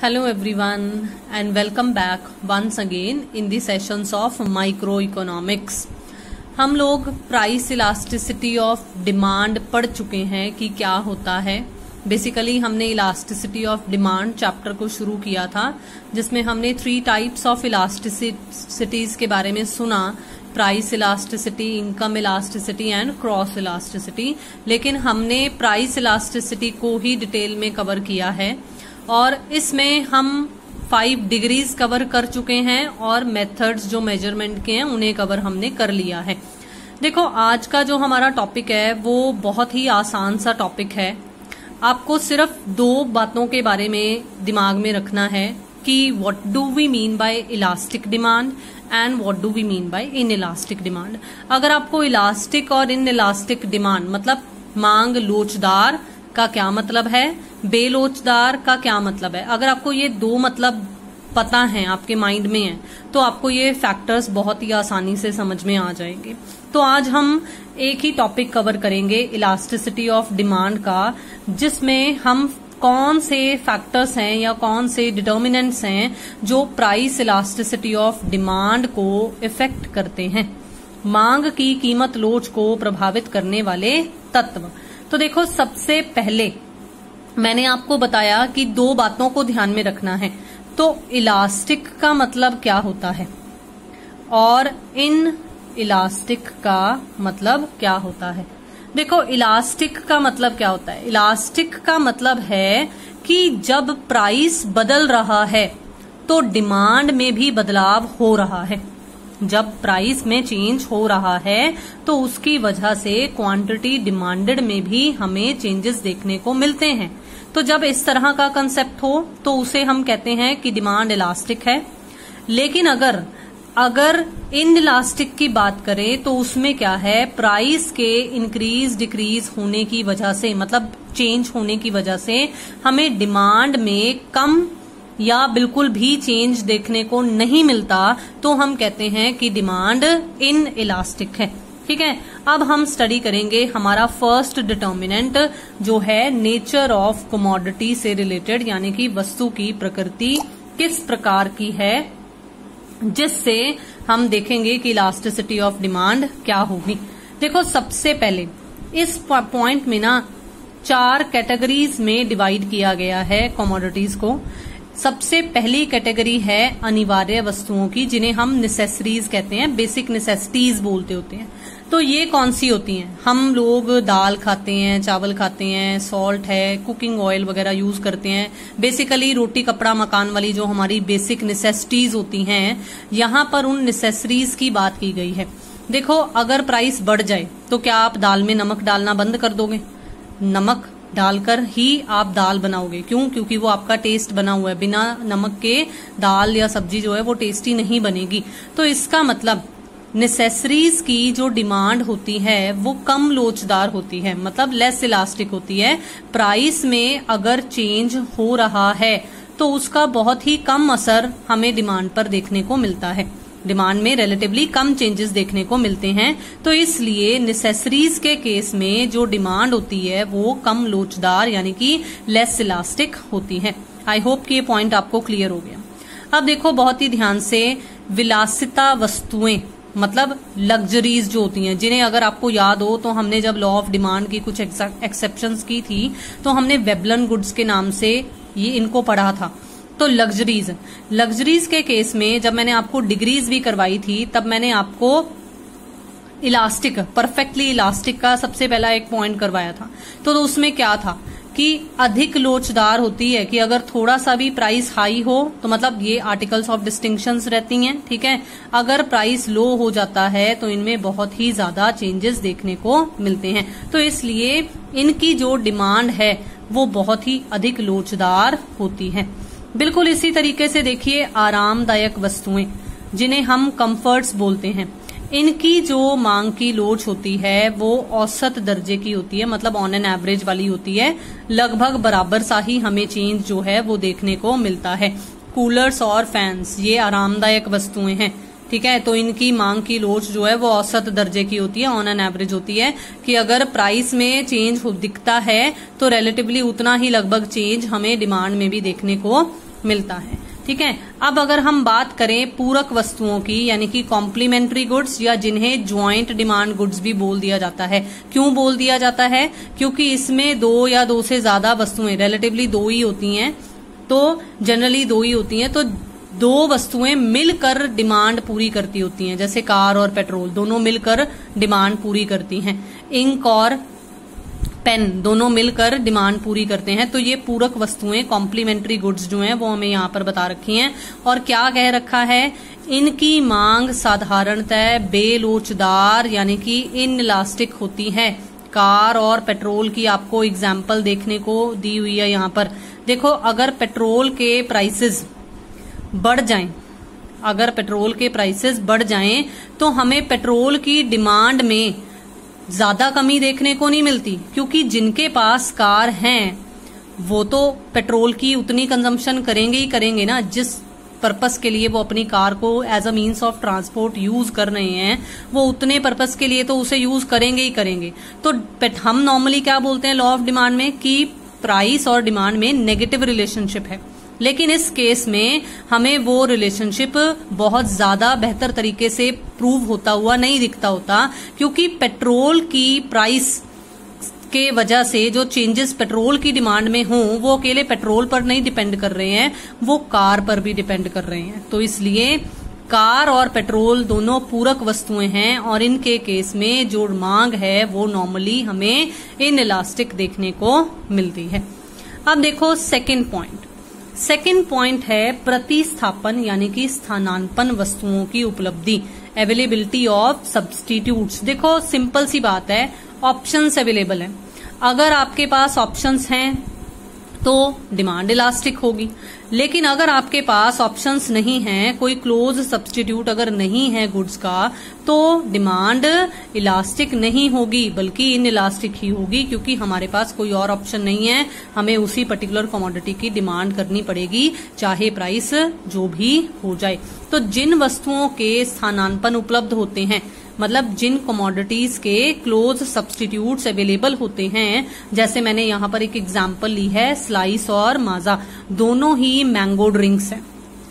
Hello everyone and welcome back once again in the sessions of microeconomics। हम लोग price elasticity of demand पढ़ चुके हैं कि क्या होता है। बेसिकली हमने इलास्टिसिटी ऑफ डिमांड चैप्टर को शुरू किया था, जिसमें हमने 3 टाइप्स ऑफ इलास्टिसिटीज के बारे में सुना, price elasticity, income elasticity and cross elasticity. लेकिन हमने प्राइस इलास्टिसिटी को ही डिटेल में कवर किया है और इसमें हम 5 डिग्रीज कवर कर चुके हैं और मेथड्स जो मेजरमेंट के हैं उन्हें कवर हमने कर लिया है। देखो, आज का जो हमारा टॉपिक है वो बहुत ही आसान सा टॉपिक है। आपको सिर्फ 2 बातों के बारे में दिमाग में रखना है कि what do we mean by elastic demand and what do we mean by inelastic demand. अगर आपको इलास्टिक और इन इलास्टिक डिमांड मतलब मांग लोचदार का क्या मतलब है, बेलोचदार का क्या मतलब है, अगर आपको ये 2 मतलब पता है, आपके माइंड में है, तो आपको ये फैक्टर्स बहुत ही आसानी से समझ में आ जाएंगे। तो आज हम एक ही टॉपिक कवर करेंगे इलास्टिसिटी ऑफ डिमांड का, जिसमें हम कौन से फैक्टर्स हैं या कौन से डिटर्मिनेंट्स हैं जो प्राइस इलास्टिसिटी ऑफ डिमांड को इफेक्ट करते हैं, मांग की कीमत लोच को प्रभावित करने वाले तत्व। तो देखो, सबसे पहले मैंने आपको बताया कि 2 बातों को ध्यान में रखना है। तो इलास्टिक का मतलब क्या होता है और इन इलास्टिक का मतलब क्या होता है। देखो, इलास्टिक का मतलब क्या होता है। इलास्टिक का मतलब है कि जब प्राइस बदल रहा है तो डिमांड में भी बदलाव हो रहा है। जब प्राइस में चेंज हो रहा है तो उसकी वजह से क्वांटिटी डिमांडेड में भी हमें चेंजेस देखने को मिलते हैं। तो जब इस तरह का कंसेप्ट हो तो उसे हम कहते हैं कि डिमांड इलास्टिक है। लेकिन अगर इन इलास्टिक की बात करें तो उसमें क्या है, प्राइस के इंक्रीज डिक्रीज होने की वजह से, मतलब चेंज होने की वजह से हमें डिमांड में कम या बिल्कुल भी चेंज देखने को नहीं मिलता, तो हम कहते हैं कि डिमांड इन इलास्टिक है। ठीक है, अब हम स्टडी करेंगे हमारा फर्स्ट डिटर्मिनेंट जो है नेचर ऑफ कमोडिटी से रिलेटेड, यानी कि वस्तु की प्रकृति किस प्रकार की है, जिससे हम देखेंगे कि इलास्टिसिटी ऑफ डिमांड क्या होगी। देखो, सबसे पहले इस पॉइंट में ना 4 कैटेगरीज में डिवाइड किया गया है कमोडिटीज को। सबसे पहली कैटेगरी है अनिवार्य वस्तुओं की, जिन्हें हम नेसेसरीज कहते हैं, बेसिक नेसेसिटीज बोलते होते हैं। तो ये कौन सी होती हैं। हम लोग दाल खाते हैं, चावल खाते हैं, सॉल्ट है, कुकिंग ऑयल वगैरह यूज करते हैं। बेसिकली रोटी कपड़ा मकान वाली जो हमारी बेसिक नेसेसिटीज होती हैं, यहाँ पर उन नेसेसरीज की बात की गई है। देखो, अगर प्राइस बढ़ जाए तो क्या आप दाल में नमक डालना बंद कर दोगे? नमक डालकर ही आप दाल बनाओगे। क्यों? क्योंकि वो आपका टेस्ट बना हुआ है। बिना नमक के दाल या सब्जी जो है वो टेस्टी नहीं बनेगी। तो इसका मतलब नेसेसरीज की जो डिमांड होती है वो कम लोचदार होती है, मतलब लेस इलास्टिक होती है। प्राइस में अगर चेंज हो रहा है तो उसका बहुत ही कम असर हमें डिमांड पर देखने को मिलता है। डिमांड में रिलेटिवली कम चेंजेस देखने को मिलते हैं। तो इसलिए नेसेसरीज के केस में जो डिमांड होती है वो कम लोचदार यानी कि लेस इलास्टिक होती है। आई होप कि ये पॉइंट आपको क्लियर हो गया। अब देखो, बहुत ही ध्यान से, विलासिता वस्तुएं मतलब लग्जरीज जो होती हैं, जिन्हें अगर आपको याद हो तो हमने जब लॉ ऑफ डिमांड की कुछ एक्सेप्शंस की थी तो हमने वेबलन गुड्स के नाम से ये इनको पढ़ा था। तो लग्जरीज के केस में जब मैंने आपको डिग्रीज भी करवाई थी तब मैंने आपको इलास्टिक, परफेक्टली इलास्टिक का सबसे पहला एक पॉइंट करवाया था। तो उसमें क्या था कि अधिक लोचदार होती है कि अगर थोड़ा सा भी प्राइस हाई हो तो मतलब ये आर्टिकल्स ऑफ डिस्टिंक्शंस रहती हैं। ठीक है, अगर प्राइस लो हो जाता है तो इनमें बहुत ही ज्यादा चेंजेस देखने को मिलते हैं। तो इसलिए इनकी जो डिमांड है वो बहुत ही अधिक लोचदार होती है। बिल्कुल इसी तरीके से देखिए, आरामदायक वस्तुएं जिन्हें हम कंफर्ट्स बोलते हैं, इनकी जो मांग की लोच होती है वो औसत दर्जे की होती है, मतलब ऑन एन एवरेज वाली होती है। लगभग बराबर सा ही हमें चेंज जो है वो देखने को मिलता है। कूलर्स और फैंस ये आरामदायक वस्तुएं हैं। ठीक है, तो इनकी मांग की लोच जो है वो औसत दर्जे की होती है, ऑन एन एवरेज होती है कि अगर प्राइस में चेंज दिखता है तो रिलेटिवली उतना ही लगभग चेंज हमें डिमांड में भी देखने को मिलता है। ठीक है, अब अगर हम बात करें पूरक वस्तुओं की, यानी कि कॉम्प्लीमेंट्री गुड्स, या जिन्हें ज्वाइंट डिमांड गुड्स भी बोल दिया जाता है। क्यों बोल दिया जाता है? क्योंकि इसमें दो या दो से ज्यादा वस्तुएं, रिलेटिवली दो ही होती हैं, तो जनरली दो ही होती हैं, तो दो वस्तुएं मिलकर डिमांड पूरी करती होती हैं। जैसे कार और पेट्रोल दोनों मिलकर डिमांड पूरी करती हैं। इंक और पेन दोनों मिलकर डिमांड पूरी करते हैं। तो ये पूरक वस्तुएं, कॉम्प्लीमेंट्री गुड्स जो हैं वो हमें यहाँ पर बता रखी हैं। और क्या कह रखा है? इनकी मांग साधारणतः बेलोचदार यानी कि इनइलास्टिक होती है। कार और पेट्रोल की आपको एग्जाम्पल देखने को दी हुई है यहाँ पर। देखो, अगर पेट्रोल के प्राइसेस बढ़ जाएं, अगर पेट्रोल के प्राइसेस बढ़ जाएं तो हमें पेट्रोल की डिमांड में ज्यादा कमी देखने को नहीं मिलती, क्योंकि जिनके पास कार हैं वो तो पेट्रोल की उतनी कंजम्पशन करेंगे ही करेंगे ना, जिस पर्पस के लिए वो अपनी कार को as a means of transport use कर रहे हैं, वो उतने पर्पस के लिए तो उसे यूज करेंगे ही करेंगे। तो हम नॉर्मली क्या बोलते हैं लॉ ऑफ डिमांड में, कि प्राइस और डिमांड में नेगेटिव रिलेशनशिप है। लेकिन इस केस में हमें वो रिलेशनशिप बहुत ज्यादा बेहतर तरीके से प्रूव होता हुआ नहीं दिखता होता, क्योंकि पेट्रोल की प्राइस के वजह से जो चेंजेस पेट्रोल की डिमांड में हों वो अकेले पेट्रोल पर नहीं डिपेंड कर रहे हैं, वो कार पर भी डिपेंड कर रहे हैं। तो इसलिए कार और पेट्रोल दोनों पूरक वस्तुएं हैं, और इनके केस में जो मांग है वो नॉर्मली हमें इनइलास्टिक देखने को मिलती है। अब देखो सेकंड पॉइंट है प्रतिस्थापन यानी कि स्थानांपन्न वस्तुओं की उपलब्धि, अवेलेबिलिटी ऑफ सब्स्टिट्यूट्स। देखो सिंपल सी बात है, ऑप्शंस अवेलेबल है। अगर आपके पास ऑप्शंस हैं तो डिमांड इलास्टिक होगी, लेकिन अगर आपके पास ऑप्शंस नहीं हैं, कोई क्लोज सब्स्टिट्यूट अगर नहीं है गुड्स का, तो डिमांड इलास्टिक नहीं होगी बल्कि इनइलास्टिक ही होगी, क्योंकि हमारे पास कोई और ऑप्शन नहीं है। हमें उसी पर्टिकुलर कमोडिटी की डिमांड करनी पड़ेगी, चाहे प्राइस जो भी हो जाए। तो जिन वस्तुओं के स्थानांपन्न उपलब्ध होते हैं, मतलब जिन कमोडिटीज के क्लोज सब्स्टिट्यूट्स अवेलेबल होते हैं, जैसे मैंने यहाँ पर एक एग्जांपल ली है, स्लाइस और माजा दोनों ही मैंगो ड्रिंक्स हैं।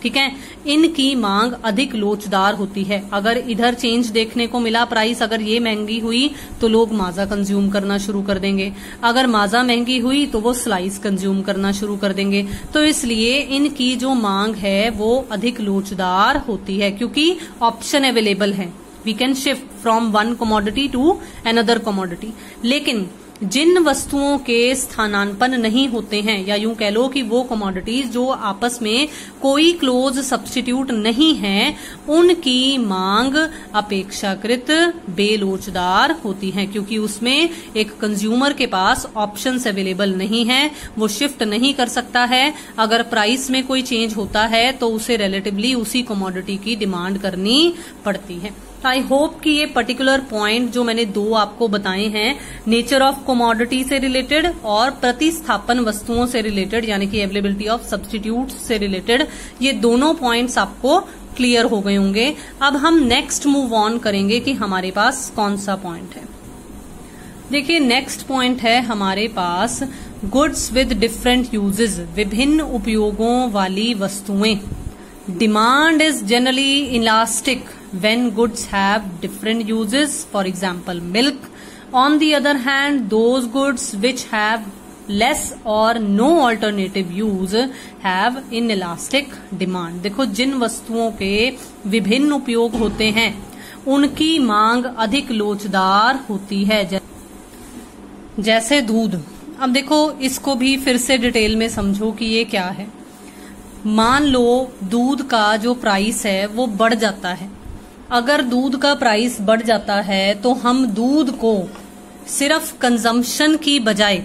ठीक है, इनकी मांग अधिक लोचदार होती है। अगर इधर चेंज देखने को मिला, प्राइस अगर ये महंगी हुई तो लोग माजा कंज्यूम करना शुरू कर देंगे, अगर माजा महंगी हुई तो वो स्लाइस कंज्यूम करना शुरू कर देंगे। तो इसलिए इनकी जो मांग है वो अधिक लोचदार होती है, क्योंकि ऑप्शन अवेलेबल है। We can shift from one commodity to another commodity। लेकिन जिन वस्तुओं के स्थानांपन्न नहीं होते हैं, या यूं कह लो कि वो कमोडिटीज जो आपस में कोई क्लोज सब्स्टिट्यूट नहीं है, उनकी मांग अपेक्षाकृत बेलोचदार होती है, क्योंकि उसमें एक कंज्यूमर के पास ऑप्शंस अवेलेबल नहीं है, वो शिफ्ट नहीं कर सकता है। अगर प्राइस में कोई चेंज होता है तो उसे रिलेटिवली उसी कमोडिटी की डिमांड करनी पड़ती है। आई होप कि ये पर्टिकुलर पॉइंट जो मैंने दो आपको बताए हैं, नेचर ऑफ कमोडिटी से रिलेटेड और प्रतिस्थापन वस्तुओं से रिलेटेड, यानी कि अवेलेबिलिटी ऑफ सब्स्टिट्यूट से रिलेटेड, ये दोनों पॉइंट्स आपको क्लियर हो गए होंगे। अब हम नेक्स्ट मूव ऑन करेंगे कि हमारे पास कौन सा पॉइंट है। देखिए नेक्स्ट पॉइंट है हमारे पास गुड्स विद डिफरेंट यूजेस, विभिन्न उपयोगों वाली वस्तुएं। Demand is generally elastic when goods have different uses, for example milk. On the other hand, those goods which have less or no alternative use have inelastic demand। देखो जिन वस्तुओं के विभिन्न उपयोग होते हैं उनकी मांग अधिक लोचदार होती है, जैसे दूध। अब देखो इसको भी फिर से डिटेल में समझो कि ये क्या है। मान लो दूध का जो प्राइस है वो बढ़ जाता है। अगर दूध का प्राइस बढ़ जाता है तो हम दूध को सिर्फ कंजम्पशन की बजाय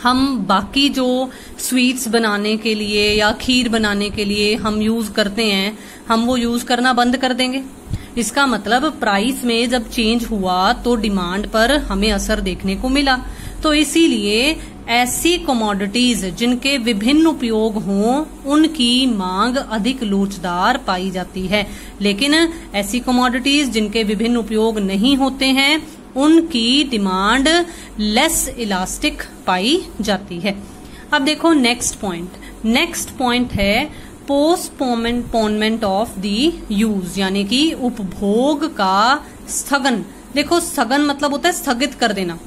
हम बाकी जो स्वीट्स बनाने के लिए या खीर बनाने के लिए हम यूज करते हैं, हम वो यूज करना बंद कर देंगे। इसका मतलब प्राइस में जब चेंज हुआ तो डिमांड पर हमें असर देखने को मिला। तो इसीलिए ऐसी कमोडिटीज जिनके विभिन्न उपयोग हों उनकी मांग अधिक लोचदार पाई जाती है, लेकिन ऐसी कमोडिटीज जिनके विभिन्न उपयोग नहीं होते हैं उनकी डिमांड लेस इलास्टिक पाई जाती है। अब देखो नेक्स्ट पॉइंट, नेक्स्ट पॉइंट है पोस्टपोनमेंट ऑफ द यूज, यानी कि उपभोग का स्थगन। देखो स्थगन मतलब होता है स्थगित कर देना,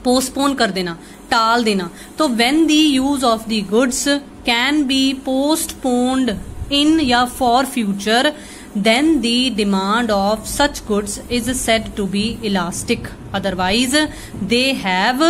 पोस्टपोन कर देना, टाल देना। तो when the use of the goods can be postponed in या for future, then the demand of such goods is said to be elastic, otherwise they have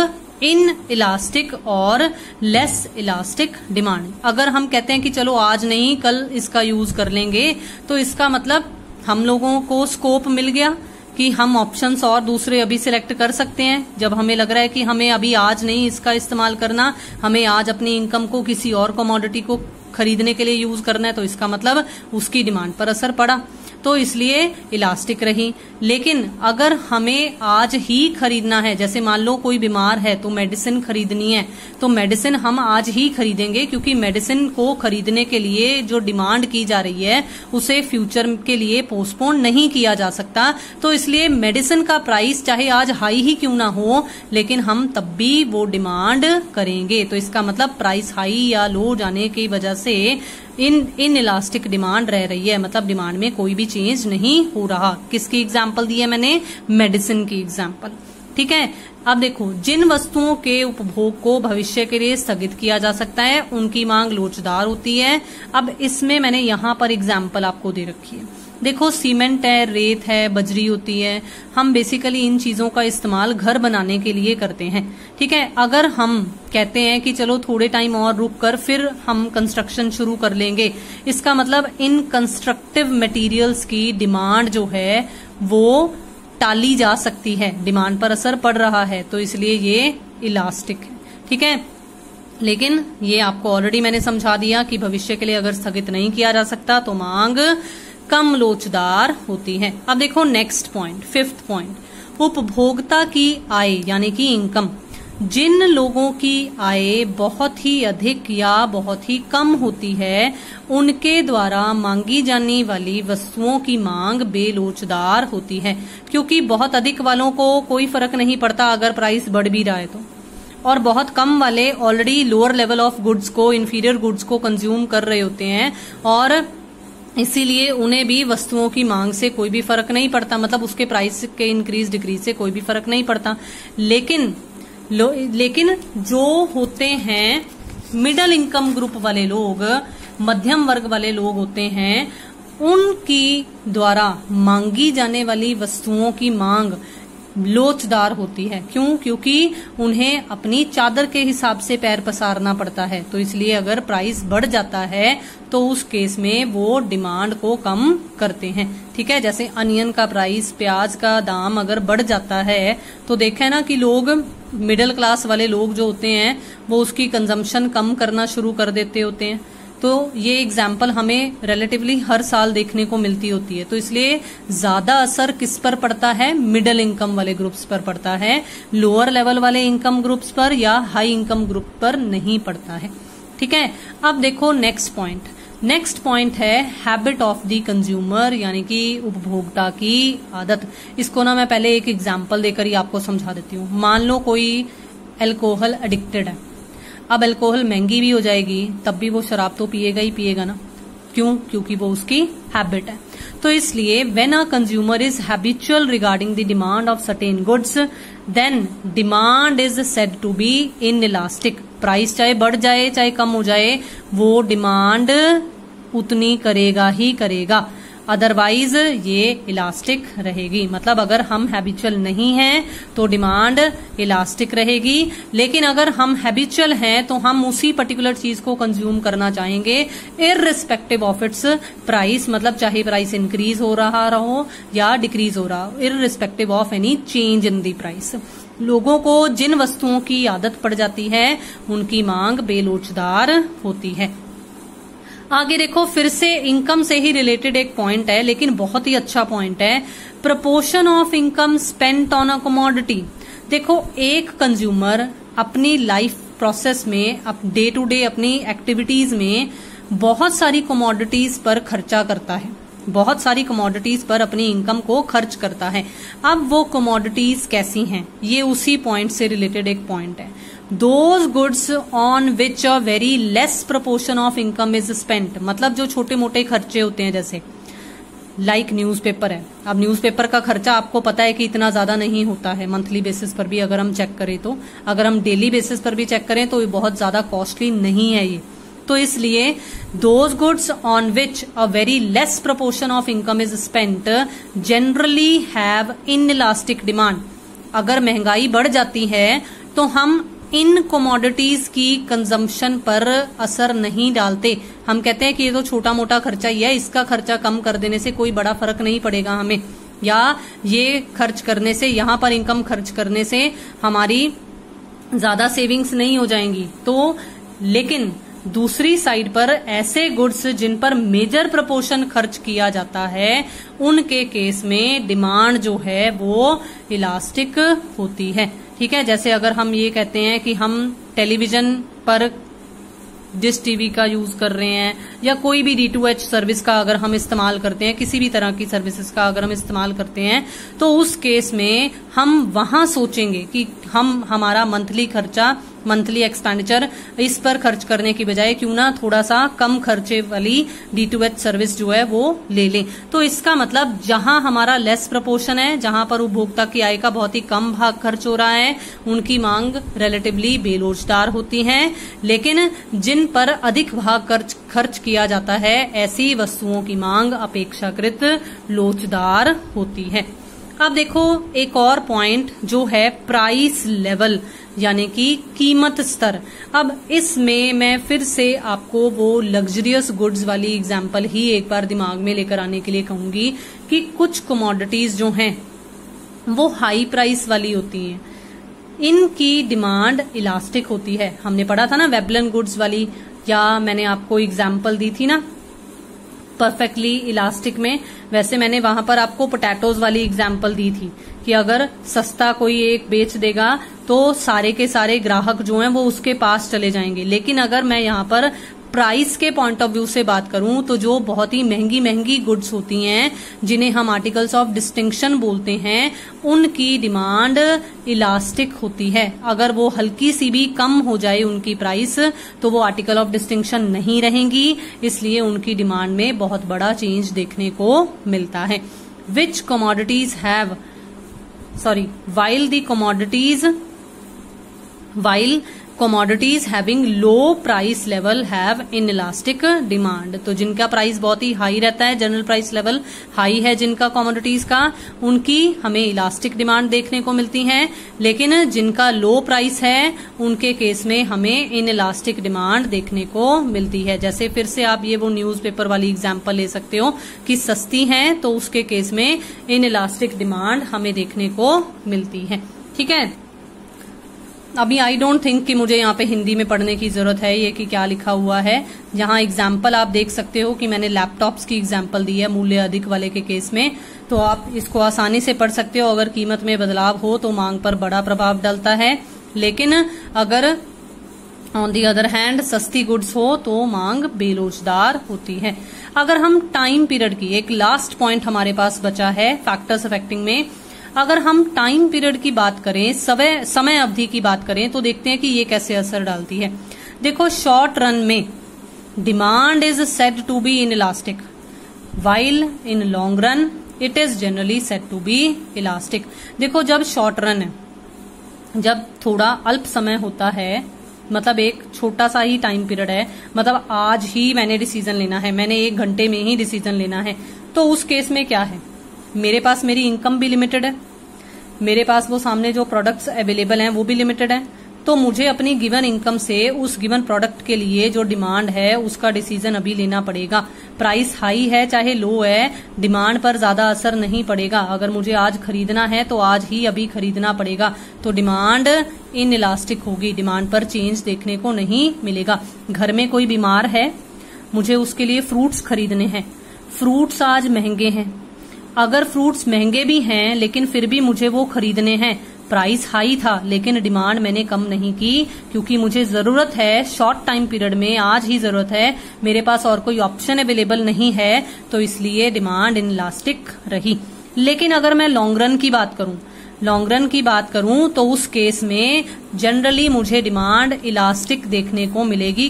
inelastic और less elastic demand। अगर हम कहते हैं कि चलो आज नहीं कल इसका यूज कर लेंगे, तो इसका मतलब हम लोगों को स्कोप मिल गया कि हम ऑप्शंस और दूसरे अभी सिलेक्ट कर सकते हैं। जब हमें लग रहा है कि हमें अभी आज नहीं इसका इस्तेमाल करना, हमें आज अपनी इनकम को किसी और कमोडिटी को खरीदने के लिए यूज करना है, तो इसका मतलब उसकी डिमांड पर असर पड़ा, तो इसलिए इलास्टिक रही। लेकिन अगर हमें आज ही खरीदना है, जैसे मान लो कोई बीमार है तो मेडिसिन खरीदनी है, तो मेडिसिन हम आज ही खरीदेंगे, क्योंकि मेडिसिन को खरीदने के लिए जो डिमांड की जा रही है उसे फ्यूचर के लिए पोस्टपोन नहीं किया जा सकता। तो इसलिए मेडिसिन का प्राइस चाहे आज हाई ही क्यों ना हो, लेकिन हम तब भी वो डिमांड करेंगे। तो इसका मतलब प्राइस हाई या लो जाने की वजह से इन इलास्टिक डिमांड रह रही है, मतलब डिमांड में कोई भी चेंज नहीं हो रहा। किसकी एग्जांपल दी है मैंने? मेडिसिन की एग्जांपल। ठीक है, अब देखो जिन वस्तुओं के उपभोग को भविष्य के लिए स्थगित किया जा सकता है उनकी मांग लोचदार होती है। अब इसमें मैंने यहाँ पर एग्जांपल आपको दे रखी है। देखो सीमेंट है, रेत है, बजरी होती है, हम बेसिकली इन चीजों का इस्तेमाल घर बनाने के लिए करते हैं। ठीक है, अगर हम कहते हैं कि चलो थोड़े टाइम और रुक कर फिर हम कंस्ट्रक्शन शुरू कर लेंगे, इसका मतलब इन कंस्ट्रक्टिव मटेरियल्स की डिमांड जो है वो टाली जा सकती है, डिमांड पर असर पड़ रहा है, तो इसलिए ये इलास्टिक है। ठीक है, लेकिन ये आपको ऑलरेडी मैंने समझा दिया कि भविष्य के लिए अगर स्थगित नहीं किया जा सकता तो मांग कम लोचदार होती है। अब देखो नेक्स्ट पॉइंट, फिफ्थ पॉइंट, उपभोक्ता की आय यानी कि इनकम। जिन लोगों की आय बहुत ही अधिक या बहुत ही कम होती है, उनके द्वारा मांगी जाने वाली वस्तुओं की मांग बेलोचदार होती है, क्योंकि बहुत अधिक वालों को कोई फर्क नहीं पड़ता अगर प्राइस बढ़ भी रहा है तो, और बहुत कम वाले already lower level of goods को, इंफीरियर गुड्स को कंज्यूम कर रहे होते हैं, और इसीलिए उन्हें भी वस्तुओं की मांग से कोई भी फर्क नहीं पड़ता, मतलब उसके प्राइस के इंक्रीज डिक्रीज से कोई भी फर्क नहीं पड़ता। लेकिन जो होते हैं मिडिल इनकम ग्रुप वाले लोग, मध्यम वर्ग वाले लोग होते हैं, उनकी द्वारा मांगी जाने वाली वस्तुओं की मांग लोचदार होती है। क्यों? क्योंकि उन्हें अपनी चादर के हिसाब से पैर पसारना पड़ता है, तो इसलिए अगर प्राइस बढ़ जाता है तो उस केस में वो डिमांड को कम करते हैं। ठीक है, जैसे अनियन का प्राइस, प्याज का दाम अगर बढ़ जाता है तो देखें ना कि लोग, मिडिल क्लास वाले लोग जो होते हैं वो उसकी कंजम्पशन कम करना शुरू कर देते होते हैं। तो ये एग्जाम्पल हमें रिलेटिवली हर साल देखने को मिलती होती है। तो इसलिए ज्यादा असर किस पर पड़ता है? मिडिल इनकम वाले ग्रुप्स पर पड़ता है, लोअर लेवल वाले इनकम ग्रुप्स पर या हाई इनकम ग्रुप पर नहीं पड़ता है। ठीक है, अब देखो नेक्स्ट पॉइंट। नेक्स्ट पॉइंट है हैबिट ऑफ द कंज्यूमर, यानी कि उपभोक्ता की आदत। इसको ना मैं पहले एक एग्जाम्पल देकर ही आपको समझा देती हूँ। मान लो कोई अल्कोहल एडिक्टेड है, अब अल्कोहल महंगी भी हो जाएगी तब भी वो शराब तो पिएगा ही पिएगा ना। क्यों? क्योंकि वो उसकी हैबिट है। तो इसलिए when a consumer is habitual regarding the demand of certain goods, then demand is said to be inelastic. Price चाहे बढ़ जाए चाहे कम हो जाए, वो डिमांड उतनी करेगा ही करेगा, अदरवाइज ये इलास्टिक रहेगी। मतलब अगर हम हैबिचुअल नहीं हैं तो डिमांड इलास्टिक रहेगी, लेकिन अगर हम हैबिचुअल हैं तो हम उसी पर्टिकुलर चीज को कंज्यूम करना चाहेंगे इररिस्पेक्टिव ऑफ इट्स प्राइस, मतलब चाहे प्राइस इंक्रीज हो रहा हो या डिक्रीज हो रहा हो, irrespective of any change in the price. लोगों को जिन वस्तुओं की आदत पड़ जाती है उनकी मांग बेलोचदार होती है। आगे देखो, फिर से इनकम से ही रिलेटेड एक पॉइंट है, लेकिन बहुत ही अच्छा पॉइंट है। Proportion of income spent on a commodity. देखो, एक कंज्यूमर अपनी लाइफ प्रोसेस में, डे टू डे अपनी एक्टिविटीज में बहुत सारी कमोडिटीज पर खर्चा करता है, बहुत सारी कमोडिटीज पर अपनी इनकम को खर्च करता है। अब वो कमोडिटीज कैसी हैं, ये उसी पॉइंट से रिलेटेड एक पॉइंट है। Those goods on which a very less proportion of income is spent, मतलब जो छोटे मोटे खर्चे होते हैं, जैसे लाइक न्यूज़पेपर है। अब न्यूज़पेपर का खर्चा आपको पता है कि इतना ज्यादा नहीं होता है, मंथली बेसिस पर भी अगर हम चेक करें तो, अगर हम डेली बेसिस पर भी चेक करें तो ये बहुत ज्यादा कॉस्टली नहीं है ये। तो इसलिए those goods on which a very less proportion of income is spent generally have inelastic demand. अगर महंगाई बढ़ जाती है तो हम इन कमोडिटीज की कंजम्पशन पर असर नहीं डालते। हम कहते हैं कि ये तो छोटा मोटा खर्चा ही है, इसका खर्चा कम कर देने से कोई बड़ा फर्क नहीं पड़ेगा हमें, या ये खर्च करने से, यहाँ पर इनकम खर्च करने से हमारी ज्यादा सेविंग्स नहीं हो जाएंगी। तो लेकिन दूसरी साइड पर ऐसे गुड्स जिन पर मेजर प्रपोर्शन खर्च किया जाता है, उनके केस में डिमांड जो है वो इलास्टिक होती है। ठीक है, जैसे अगर हम ये कहते हैं कि हम टेलीविजन पर डिश टीवी का यूज कर रहे हैं, या कोई भी D2H सर्विस का अगर हम इस्तेमाल करते हैं, किसी भी तरह की सर्विसेज का अगर हम इस्तेमाल करते हैं, तो उस केस में हम वहां सोचेंगे कि हम हमारा मंथली खर्चा, मंथली एक्सपेंडिचर इस पर खर्च करने की बजाय क्यों ना थोड़ा सा कम खर्चे वाली D2H सर्विस जो है वो ले लें। तो इसका मतलब जहां हमारा लेस प्रपोर्शन है, जहां पर उपभोक्ता की आय का बहुत ही कम भाग खर्च हो रहा है, उनकी मांग रिलेटिवली बेलोचदार होती है। लेकिन जिन पर अधिक भाग खर्च किया जाता है, ऐसी वस्तुओं की मांग अपेक्षाकृत लोचदार होती है। अब देखो एक और पॉइंट जो है प्राइस लेवल, यानी कि कीमत स्तर। अब इसमें मैं फिर से आपको वो लग्जरियस गुड्स वाली एग्जांपल ही एक बार दिमाग में लेकर आने के लिए कहूंगी कि कुछ कमोडिटीज जो हैं वो हाई प्राइस वाली होती हैं, इनकी डिमांड इलास्टिक होती है। हमने पढ़ा था ना वेबलन गुड्स वाली, या मैंने आपको एग्जांपल दी थी ना परफेक्टली इलास्टिक में, वैसे मैंने वहां पर आपको पोटैटोज वाली एग्जांपल दी थी कि अगर सस्ता कोई एक बेच देगा तो सारे के सारे ग्राहक जो हैं वो उसके पास चले जाएंगे। लेकिन अगर मैं यहाँ पर प्राइस के पॉइंट ऑफ व्यू से बात करूं तो जो बहुत ही महंगी महंगी गुड्स होती हैं, जिन्हें हम आर्टिकल्स ऑफ डिस्टिंक्शन बोलते हैं, उनकी डिमांड इलास्टिक होती है। अगर वो हल्की सी भी कम हो जाए उनकी प्राइस तो वो आर्टिकल ऑफ डिस्टिंक्शन नहीं रहेंगी, इसलिए उनकी डिमांड में बहुत बड़ा चेंज देखने को मिलता है। Which commodities have while commodities having low price level have inelastic demand। तो जिनका प्राइस बहुत ही हाई रहता है, जनरल प्राइस लेवल हाई है जिनका कमोडिटीज का, उनकी हमें इलास्टिक डिमांड देखने को मिलती है। लेकिन जिनका लो प्राइस है उनके केस में हमें इनइलास्टिक डिमांड देखने को मिलती है। जैसे फिर से आप ये वो न्यूज़पेपर वाली एग्जांपल ले सकते हो कि सस्ती है तो उसके केस में इनइलास्टिक डिमांड हमें देखने को मिलती है। ठीक है, अभी आई डोंट थिंक कि मुझे यहाँ पे हिंदी में पढ़ने की जरूरत है ये कि क्या लिखा हुआ है। यहाँ एग्जाम्पल आप देख सकते हो कि मैंने लैपटॉप्स की एग्जाम्पल दी है मूल्य अधिक वाले के केस में, तो आप इसको आसानी से पढ़ सकते हो। अगर कीमत में बदलाव हो तो मांग पर बड़ा प्रभाव डालता है, लेकिन अगर ऑन दी अदर हैंड सस्ती गुड्स हो तो मांग बेलोचदार होती है। अगर हम टाइम पीरियड की, एक लास्ट पॉइंट हमारे पास बचा है फैक्टर्स अफेक्टिंग में, अगर हम टाइम पीरियड की बात करें, समय अवधि की बात करें, तो देखते हैं कि ये कैसे असर डालती है। देखो, शॉर्ट रन में demand is said to be inelastic, while in long run it is generally said to be elastic. देखो, जब शॉर्ट रन है, जब थोड़ा अल्प समय होता है, मतलब एक छोटा सा ही टाइम पीरियड है, मतलब आज ही मैंने डिसीजन लेना है, मैंने 1 घंटे में ही डिसीजन लेना है, तो उस केस में क्या है, मेरे पास मेरी इनकम भी लिमिटेड है, मेरे पास वो सामने जो प्रोडक्ट्स अवेलेबल हैं वो भी लिमिटेड है, तो मुझे अपनी गिवन इनकम से उस गिवन प्रोडक्ट के लिए जो डिमांड है उसका डिसीजन अभी लेना पड़ेगा। प्राइस हाई है चाहे लो है, डिमांड पर ज्यादा असर नहीं पड़ेगा। अगर मुझे आज खरीदना है तो आज ही अभी खरीदना पड़ेगा, तो डिमांड इनइलास्टिक होगी, डिमांड पर चेंज देखने को नहीं मिलेगा। घर में कोई बीमार है, मुझे उसके लिए फ्रूट्स खरीदने हैं, फ्रूट्स आज महंगे हैं, अगर फ्रूट्स महंगे भी हैं लेकिन फिर भी मुझे वो खरीदने हैं, प्राइस हाई था लेकिन डिमांड मैंने कम नहीं की, क्योंकि मुझे जरूरत है शॉर्ट टाइम पीरियड में, आज ही जरूरत है, मेरे पास और कोई ऑप्शन अवेलेबल नहीं है, तो इसलिए डिमांड इनइलास्टिक रही। लेकिन अगर मैं लॉन्ग रन की बात करूं, लॉन्ग रन की बात करूं तो उस केस में जनरली मुझे डिमांड इलास्टिक देखने को मिलेगी,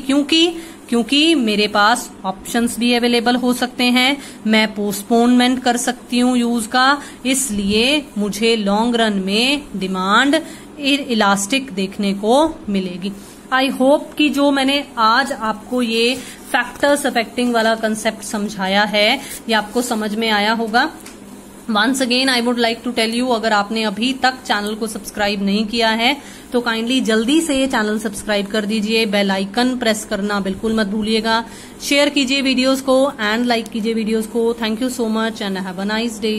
क्योंकि मेरे पास ऑप्शंस भी अवेलेबल हो सकते हैं, मैं पोस्टपोनमेंट कर सकती हूँ यूज का, इसलिए मुझे लॉन्ग रन में डिमांड इलास्टिक देखने को मिलेगी। आई होप कि जो मैंने आज आपको ये फैक्टर्स अफेक्टिंग वाला कंसेप्ट समझाया है ये आपको समझ में आया होगा। Once again I would like to tell you, अगर आपने अभी तक चैनल को सब्सक्राइब नहीं किया है तो काइंडली जल्दी से चैनल सब्सक्राइब कर दीजिए, बेल आइकन प्रेस करना बिल्कुल मत भूलिएगा, शेयर कीजिए वीडियोस को एंड लाइक कीजिए वीडियोस को। Thank you so much and have a nice day.